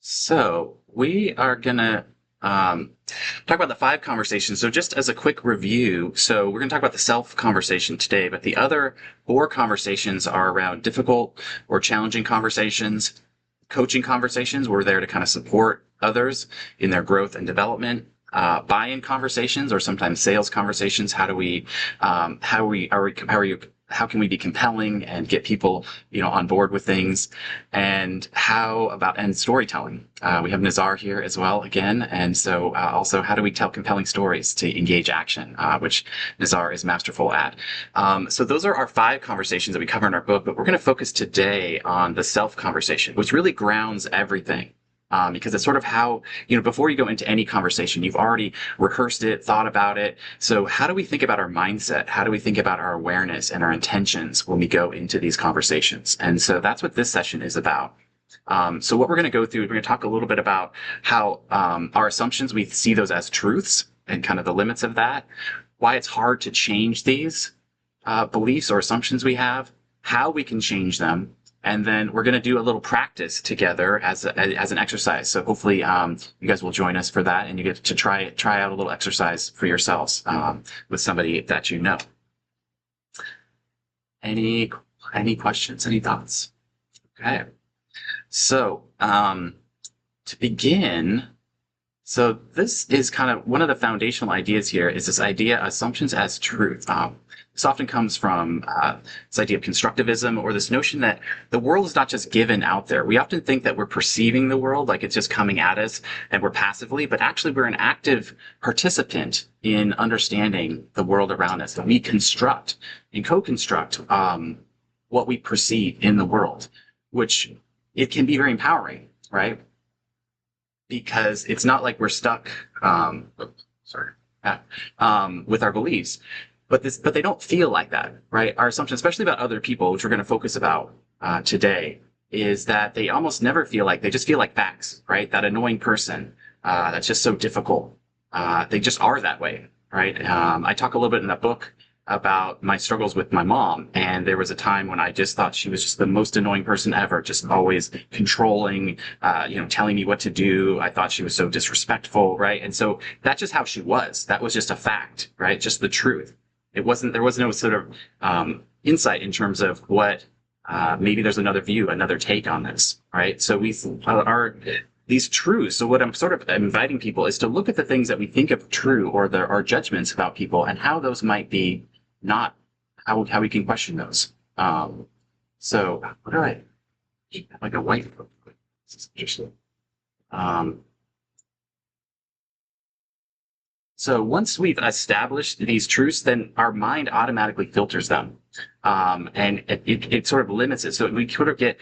So we are gonna talk about the five conversations. So just as a quick review, so we're gonna talk about the self conversation today, but the other four conversations are around difficult or challenging conversations, coaching conversations. We're there to kind of support others in their growth and development. Buy-in conversations or sometimes sales conversations. How can we be compelling and get people, on board with things? And storytelling. We have Nazar here as well again. And so also, how do we tell compelling stories to engage action, which Nazar is masterful at. So those are our five conversations that we cover in our book, but we're going to focus today on the self conversation, which really grounds everything. Because it's sort of how, before you go into any conversation, you've already rehearsed it, thought about it. So how do we think about our mindset? How do we think about our awareness and our intentions when we go into these conversations? And so that's what this session is about. So what we're going to go through, we're going to talk a little bit about how our assumptions, we see those as truths and kind of the limits of that, why it's hard to change these beliefs or assumptions we have, how we can change them. And then we're going to do a little practice together as an exercise. So hopefully you guys will join us for that, and you get to try out a little exercise for yourselves with somebody that you know. Any questions? Any thoughts? Okay. So to begin, so this is kind of one of the foundational ideas here is this idea assumptions as truth. This often comes from this idea of constructivism, or this notion that the world is not just given out there. We often think that we're perceiving the world like it's just coming at us and we're passively, but actually we're an active participant in understanding the world around us. And we construct and co-construct what we perceive in the world, which it can be very empowering, right? Because it's not like we're stuck with our beliefs. But they don't feel like that, right? Our assumption, especially about other people, which we're going to focus about today, is that they almost never feel like, they just feel like facts, right? That annoying person that's just so difficult. They just are that way, right? I talk a little bit in the book about my struggles with my mom, and there was a time when I just thought she was just the most annoying person ever, just always controlling, telling me what to do. I thought she was so disrespectful, right? And so that's just how she was. That was just a fact, right? Just the truth. There was no sort of insight in terms of what maybe there's another view, another take on this, right? So we are these truths. So what I'm sort of inviting people is to look at the things that we think of true, or our judgments about people, and how those might be not how we can question those. So what do I like a white book? This is interesting. So once we've established these truths, then our mind automatically filters them. And it sort of limits it. So we sort of get,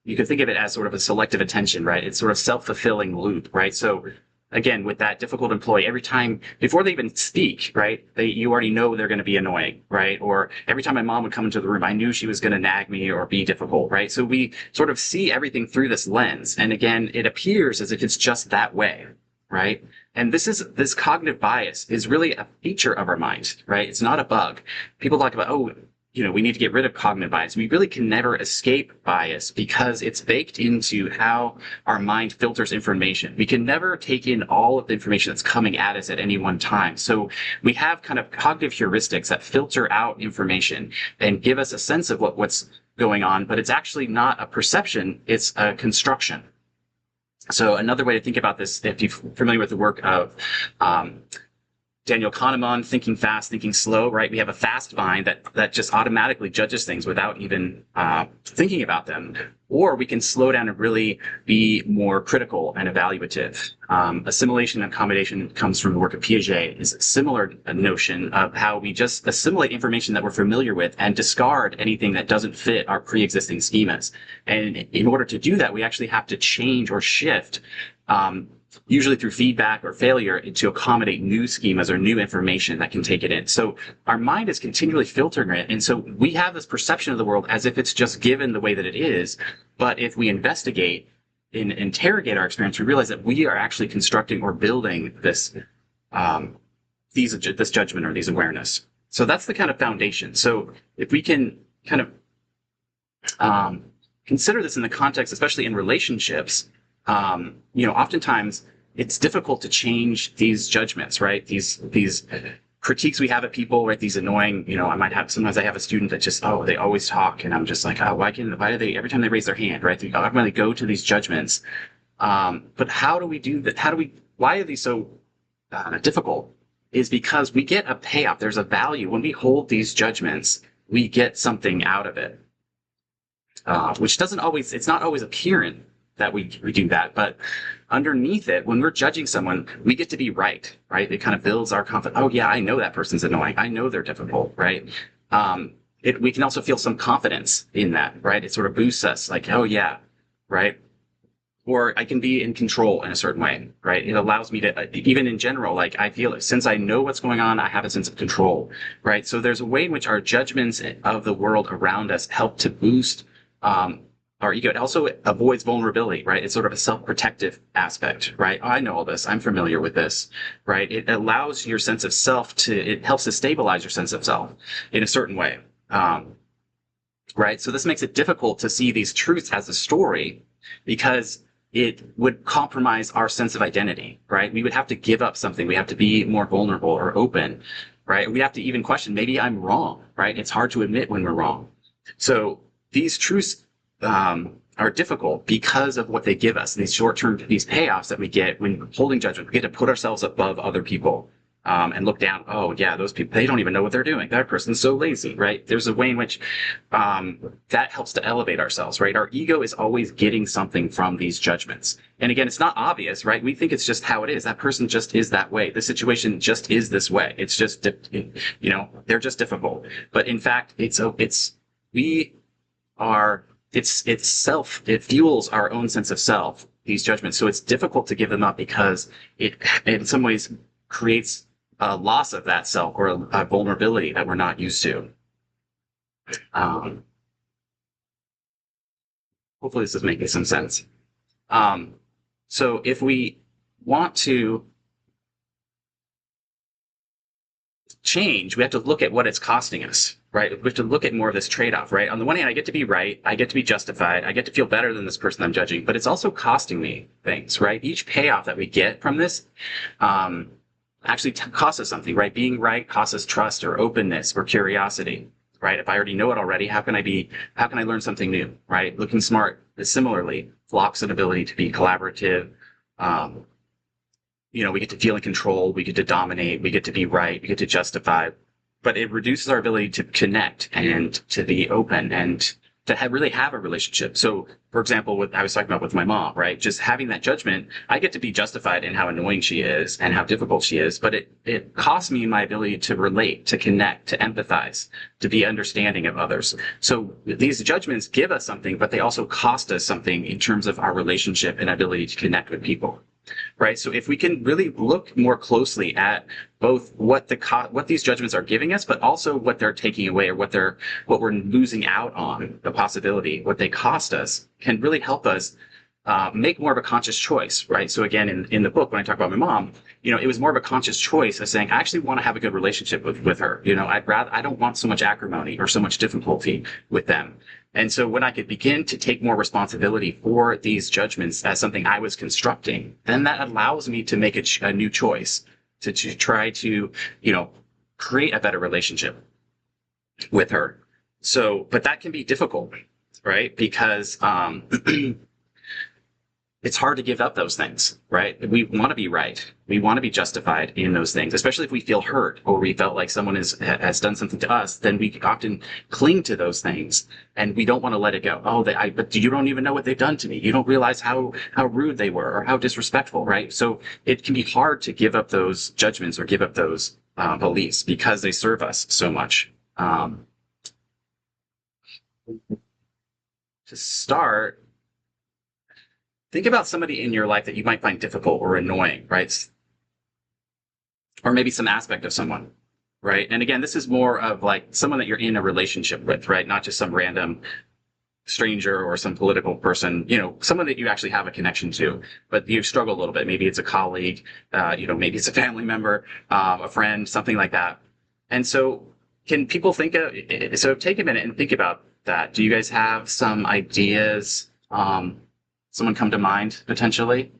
you could think of it as sort of a selective attention, right? It's sort of self-fulfilling loop, right? So again, with that difficult employee, every time, before they even speak, right, you already know they're going to be annoying, right? Or every time my mom would come into the room, I knew she was going to nag me or be difficult, right? So we sort of see everything through this lens. And again, it appears as if it's just that way, right? And this cognitive bias is really a feature of our mind, right? It's not a bug. People talk about, we need to get rid of cognitive bias. We really can never escape bias because it's baked into how our mind filters information. We can never take in all of the information that's coming at us at any one time. So we have kind of cognitive heuristics that filter out information and give us a sense of what's going on, but it's actually not a perception, it's a construction. So another way to think about this, if you're familiar with the work of Daniel Kahneman, thinking fast, thinking slow, right? We have a fast mind that just automatically judges things without even thinking about them. Or we can slow down and really be more critical and evaluative. Assimilation and accommodation comes from the work of Piaget, is a similar notion of how we just assimilate information that we're familiar with and discard anything that doesn't fit our pre-existing schemas. And in order to do that, we actually have to change or shift usually through feedback or failure, to accommodate new schemas or new information that can take it in. So our mind is continually filtering it. And so we have this perception of the world as if it's just given the way that it is. But if we investigate and interrogate our experience, we realize that we are actually constructing or building this judgment or these awareness. So that's the kind of foundation. So if we can kind of consider this in the context, especially in relationships, oftentimes it's difficult to change these judgments, right? These critiques we have of people, right? These annoying, sometimes I have a student that just, oh, they always talk, and I'm just like, oh, why do they, every time they raise their hand, right? They automatically go to these judgments. But how do we do that? Why are these so difficult? Is because we get a payoff. There's a value. When we hold these judgments, we get something out of it, which it's not always apparent that we do that, but underneath it, when we're judging someone, we get to be right? It kind of builds our confidence. Oh yeah, I know that person's annoying. I know they're difficult, right? We can also feel some confidence in that, right? It sort of boosts us, like, oh yeah, right? Or I can be in control in a certain way, right? It allows me to, even in general, like I feel since I know what's going on, I have a sense of control, right? So there's a way in which our judgments of the world around us help to boost our ego. It also avoids vulnerability, right? It's sort of a self-protective aspect, right? Oh, I know all this. I'm familiar with this, right? It allows your sense of self it helps to stabilize your sense of self in a certain way, right? So this makes it difficult to see these truths as a story because it would compromise our sense of identity, right? We would have to give up something. We have to be more vulnerable or open, right? We have to even question, maybe I'm wrong, right? It's hard to admit when we're wrong. So these truths are difficult because of what they give us, these these payoffs that we get when holding judgment. We get to put ourselves above other people and look down. Oh yeah, those people, they don't even know what they're doing. That person's so lazy, right? There's a way in which that helps to elevate ourselves, right? Our ego is always getting something from these judgments. And again, it's not obvious, right? We think it's just how it is. That person just is that way. The situation just is this way. It's just, they're just difficult. But in fact, it fuels our own sense of self, these judgments. So it's difficult to give them up because it, in some ways, creates a loss of that self or a vulnerability that we're not used to. Hopefully this is making some sense. So if we want to change, we have to look at what it's costing us, right? We have to look at more of this trade-off, right? On the one hand, I get to be right, I get to be justified, I get to feel better than this person I'm judging, but it's also costing me things, right? Each payoff that we get from this actually costs us something, right? Being right costs us trust or openness or curiosity, right? If I already know it already, how can I learn something new, right? Looking smart is similarly blocks an ability to be collaborative. We get to feel in control, we get to dominate, we get to be right, we get to justify, but it reduces our ability to connect and to be open and to really have a relationship. So, for example, I was talking about with my mom, right? Just having that judgment, I get to be justified in how annoying she is and how difficult she is, but it costs me my ability to relate, to connect, to empathize, to be understanding of others. So these judgments give us something, but they also cost us something in terms of our relationship and ability to connect with people. Right. So if we can really look more closely at both what these judgments are giving us, but also what they're taking away or what we're losing out on, the possibility, what they cost us, can really help us make more of a conscious choice. Right. So again, in the book, when I talk about my mom, it was more of a conscious choice of saying, I actually want to have a good relationship with her. I don't want so much acrimony or so much difficulty with them. And so when I could begin to take more responsibility for these judgments as something I was constructing, then that allows me to make a new choice to try to, create a better relationship with her. So, but that can be difficult, right? Because it's hard to give up those things, right? We want to be right. We want to be justified in those things, especially if we feel hurt or we felt like someone has done something to us, then we often cling to those things and we don't want to let it go. Oh, but you don't even know what they've done to me. You don't realize how rude they were or how disrespectful, right? So it can be hard to give up those judgments or give up those beliefs because they serve us so much. To start, think about somebody in your life that you might find difficult or annoying, right? Or maybe some aspect of someone, right? And again, this is more of like someone that you're in a relationship with, right? Not just some random stranger or some political person, someone that you actually have a connection to, but you struggle a little bit. Maybe it's a colleague, maybe it's a family member, a friend, something like that. And so can people take a minute and think about that. Do you guys have some ideas, someone come to mind potentially?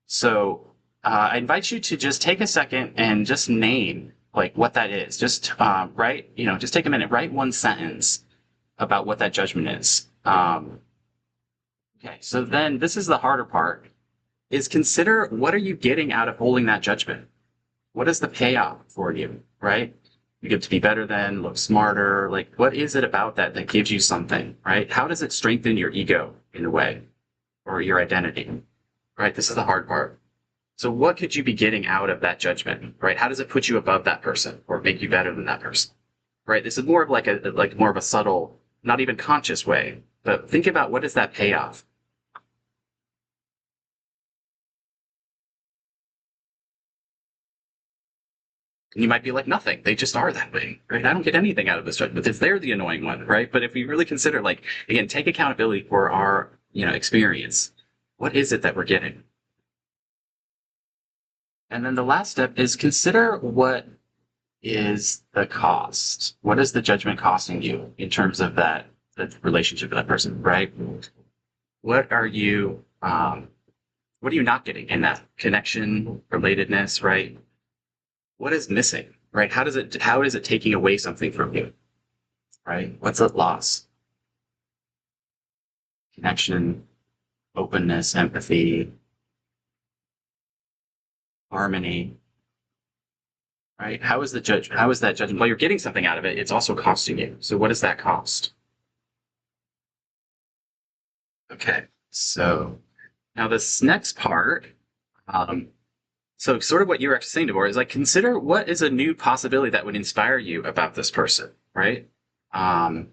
So I invite you to just take a second and just name like what that is. Just write, just take a minute, write one sentence about what that judgment is. Okay, so then this is the harder part, is consider what are you getting out of holding that judgment? What is the payoff for you, right? You get to be better than, look smarter. Like, what is it about that that gives you something, right? How does it strengthen your ego in a way or your identity, right? This is the hard part. So what could you be getting out of that judgment, right? How does it put you above that person or make you better than that person, right? This is more of like more of a subtle, not even conscious way, but think about what is that payoff? And you might be like, nothing. They just are that way, right? I don't get anything out of this judgment. If they're the annoying one, right? But if we really consider, like, again, take accountability for our, experience. What is it that we're getting? And then the last step is consider what is the cost. What is the judgment costing you in terms of that relationship with that person, right? What are you, what are you not getting in that connection, relatedness, right? What is missing, right? How is it taking away something from you, right? What's at loss? Connection, openness, empathy, harmony, right? How is that judgment? Well, you're getting something out of it. It's also costing you. So what does that cost? Okay. So now this next part, um, so sort of what you were actually saying, Deborah, is like consider what is a new possibility that would inspire you about this person, right? Um,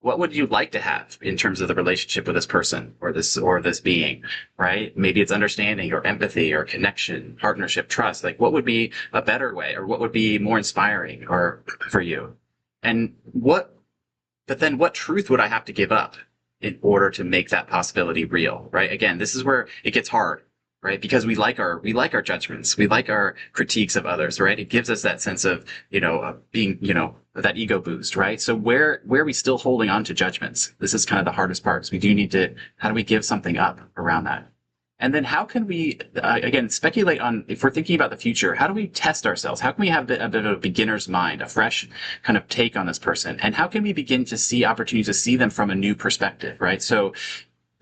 what would you like to have in terms of the relationship with this person or this being, right? Maybe it's understanding or empathy or connection, partnership, trust. Like what would be a better way or what would be more inspiring or for you? And but then what truth would I have to give up in order to make that possibility real, right? Again, this is where it gets hard, right? Because we like our judgments, we like our critiques of others, right? It gives us that sense of, being, that ego boost, right? So where are we still holding on to judgments? This is kind of the hardest part. So we do need to, how do we give something up around that? And then how can we, again, speculate on, if we're thinking about the future, how do we test ourselves? How can we have a bit of a beginner's mind, a fresh kind of take on this person? And how can we begin to see opportunities to see them from a new perspective, right? So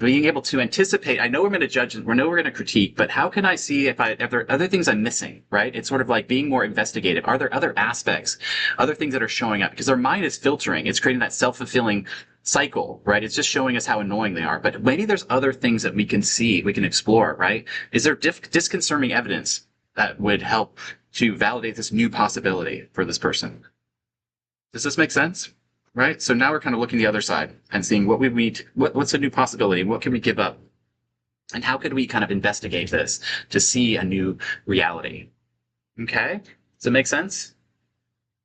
being able to anticipate, I know we're going to judge, we know we're going to critique, but how can I see if there are other things I'm missing, right? It's sort of like being more investigative. Are there other aspects, other things that are showing up? Because our mind is filtering. It's creating that self-fulfilling cycle, right? It's just showing us how annoying they are. But maybe there's other things that we can see, we can explore, right? Is there disconcerting evidence that would help to validate this new possibility for this person? Does this make sense? Right? So now we're kind of looking the other side and seeing what's a new possibility? What can we give up? And how could we kind of investigate this to see a new reality? Okay? Does it make sense?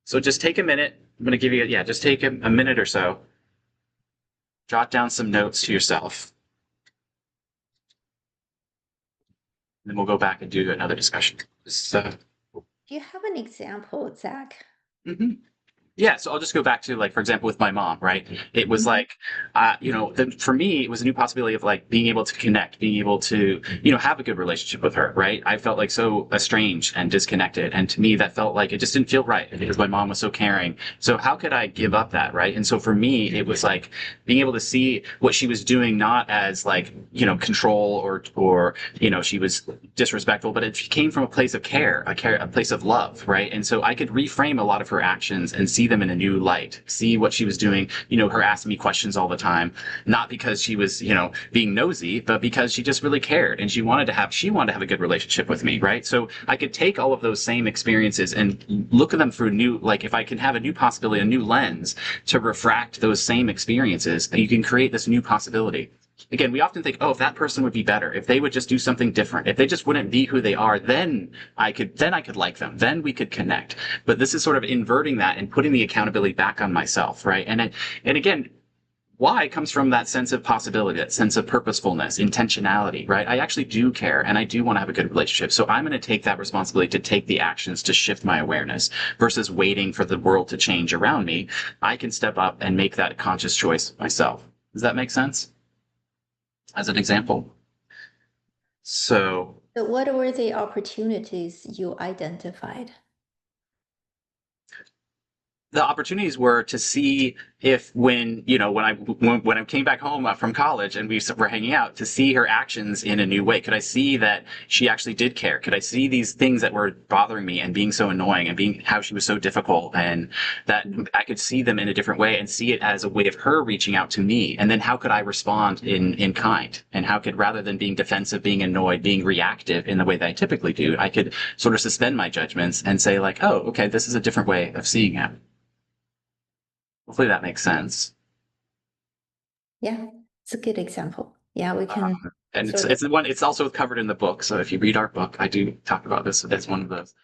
So just take a minute. I'm going to give you, just take a minute or so. Jot down some notes to yourself. Then we'll go back and do another discussion. So, Do you have an example, Zach? mhm. Yeah, so I'll just go back to, like, for example, with my mom, right? It was Mhm. like, for me, it was a new possibility of like being able to connect, being able to, have a good relationship with her, right? I felt like so estranged and disconnected. And to me, that felt like it just didn't feel right because my mom was so caring. So how could I give up that, right? And so for me, it was like being able to see what she was doing, not as like, control or, she was disrespectful, but it came from a place of a place of love, right? And so I could reframe a lot of her actions and see them in a new light, see what she was doing, her asking me questions all the time, not because she was, being nosy, but because she just really cared and she wanted to have a good relationship with me, right? So I could take all of those same experiences and look at them through like if I can have a new possibility, a new lens to refract those same experiences, you can create this new possibility. Again, we often think, oh, if that person would be better, if they would just do something different, if they just wouldn't be who they are, then I could like them, then we could connect. But this is sort of inverting that and putting the accountability back on myself, right? And again, why comes from that sense of possibility, that sense of purposefulness, intentionality, right? I actually do care and I do want to have a good relationship. So I'm going to take that responsibility to take the actions to shift my awareness versus waiting for the world to change around me. I can step up and make that conscious choice myself. Does that make sense? As an example. So So what were the opportunities you identified? the opportunities were to see if when I came back home from college and we were hanging out, to see her actions in a new way. Could I see that she actually did care? Could I see these things that were bothering me and being so annoying and being how she was so difficult, and that I could see them in a different way and see it as a way of her reaching out to me? And then how could I respond in kind? And how could, rather than being defensive, being annoyed, being reactive in the way that I typically do, I could sort of suspend my judgments and say like, oh, okay, this is a different way of seeing it. Hopefully that makes sense. Yeah, it's a good example. Yeah, we can And sort of it's also covered in the book. So if you read our book, I do talk about this as one of those.